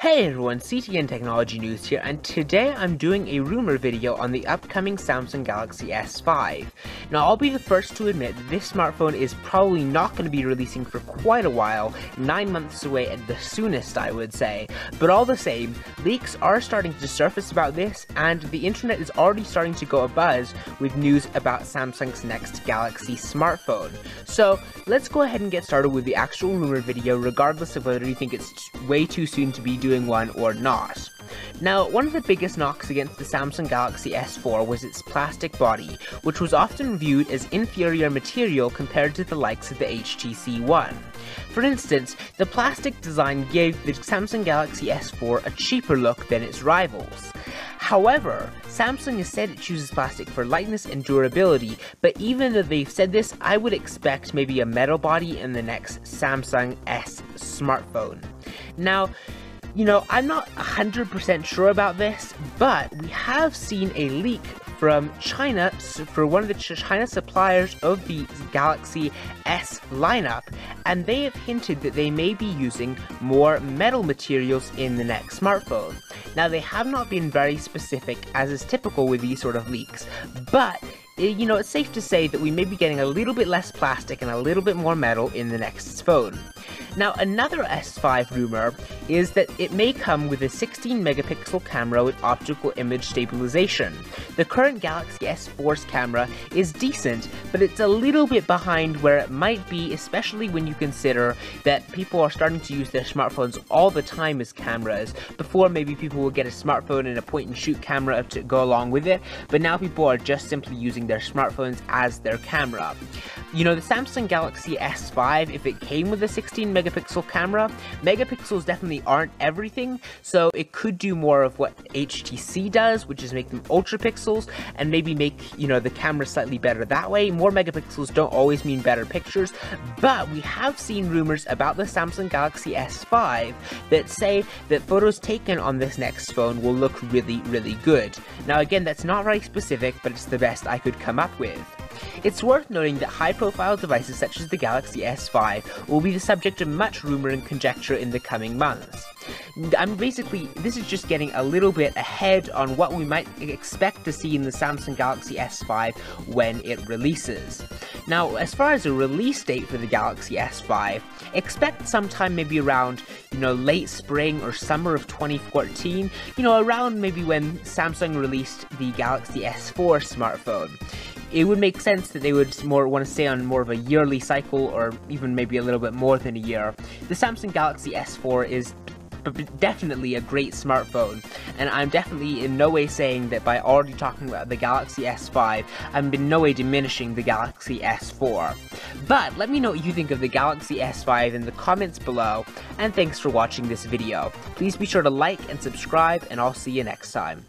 Hey everyone, CTN Technology News here, and today I'm doing a rumor video on the upcoming Samsung Galaxy S5. Now, I'll be the first to admit that this smartphone is probably not going to be releasing for quite a while, 9 months away at the soonest I would say, but all the same, leaks are starting to surface about this, and the internet is already starting to go abuzz with news about Samsung's next Galaxy smartphone. So, let's go ahead and get started with the actual rumor video, regardless of whether you think it's way too soon to be doing one or not. Now, one of the biggest knocks against the Samsung Galaxy S4 was its plastic body, which was often viewed as inferior material compared to the likes of the HTC One. For instance, the plastic design gave the Samsung Galaxy S4 a cheaper look than its rivals. However, Samsung has said it chooses plastic for lightness and durability, but even though they've said this, I would expect maybe a metal body in the next Samsung S smartphone. Now, I'm not 100% sure about this, but we have seen a leak from China for one of the China suppliers of the Galaxy S lineup, and they have hinted that they may be using more metal materials in the next smartphone. Now, they have not been very specific, as is typical with these sort of leaks, but it's safe to say that we may be getting a little bit less plastic and a little bit more metal in the next phone. Now, another S5 rumor is that it may come with a 16 megapixel camera with optical image stabilization. The current Galaxy S4's camera is decent, but it's a little bit behind where it might be, especially when you consider that people are starting to use their smartphones all the time as cameras. Before, maybe people would get a smartphone and a point-and-shoot camera to go along with it, but now people are just simply using their smartphones as their camera. The Samsung Galaxy S5, if it came with a 16 megapixel camera, megapixels definitely aren't everything, so it could do more of what HTC does, which is make them ultra pixels, and maybe make, the camera slightly better that way. More megapixels don't always mean better pictures, but we have seen rumors about the Samsung Galaxy S5 that say that photos taken on this next phone will look really, really good. Now again, that's not very specific, but it's the best I could come up with. It's worth noting that high-profile devices such as the Galaxy S5 will be the subject of much rumor and conjecture in the coming months. This is just getting a little bit ahead on what we might expect to see in the Samsung Galaxy S5 when it releases. Now, as far as a release date for the Galaxy S5, expect sometime maybe around, late spring or summer of 2014, around maybe when Samsung released the Galaxy S4 smartphone. It would make sense that they would want to stay on more of a yearly cycle, or even maybe a little bit more than a year. The Samsung Galaxy S4 is definitely a great smartphone, and I'm definitely in no way saying that by already talking about the Galaxy S5, I'm in no way diminishing the Galaxy S4. But let me know what you think of the Galaxy S5 in the comments below, and thanks for watching this video. Please be sure to like and subscribe, and I'll see you next time.